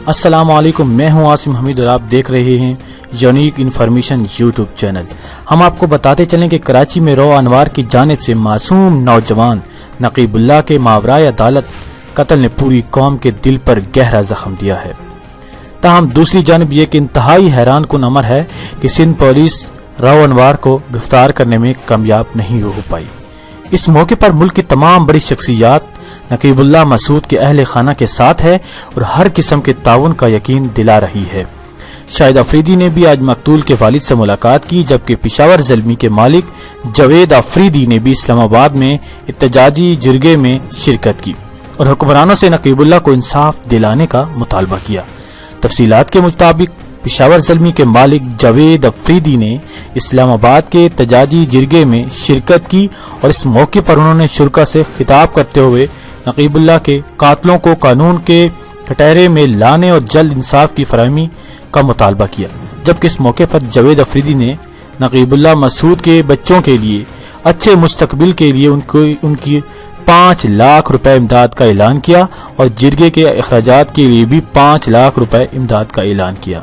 السلام علیکم، میں ہوں عاصم حمید اور آپ دیکھ رہے ہیں یونیک انفارمیشن یوٹیوب چینل۔ ہم آپ کو بتاتے چلیں کہ کراچی میں رو انوار کی جانب سے معصوم نوجوان نقیب اللہ کے ماورائے عدالت قتل نے پوری قوم کے دل پر گہرا زخم دیا ہے۔ تاہم دوسری جانب یہ کہ انتہائی حیران کن امر ہے کہ سندھ پولیس رو انوار کو گرفتار کرنے میں کامیاب نہیں ہو پائی۔ اس موقع پر ملک کی تمام بڑی شخصیات نقیب اللہ مسعود کے اہل خانہ کے ساتھ ہے اور ہر قسم کے تعاون کا یقین دلا رہی ہے۔ شاہد افریدی نے بھی آج مقتول کے والد سے ملاقات کی، جبکہ پشاور زلمی کے مالک جاوید افریدی نے بھی اسلام آباد میں احتجاجی جرگے میں شرکت کی اور حکمرانوں سے نقیب اللہ کو انصاف دلانے کا مطالبہ کیا۔ تفصیلات کے مطابق پشاور زلمی کے مالک جاوید افریدی نے اسلام آباد کے احتجاجی جرگے میں شرکت کی اور اس موقع پر انہوں نے شرکاء سے خطاب کرتے ہوئے نقیب اللہ کے قاتلوں کو قانون کے کٹہرے میں لانے اور جلد انصاف کی فراہمی کا مطالبہ کیا، جبکہ اس موقع پر جاوید افریدی نے نقیب اللہ مسعود کے بچوں کے لیے اچھے مستقبل کے لیے ان کی 5 لاکھ روپے امداد کا اعلان کیا اور جرگے کے اخراجات کے لیے بھی 5 لاکھ روپے امداد کا اعلان کیا۔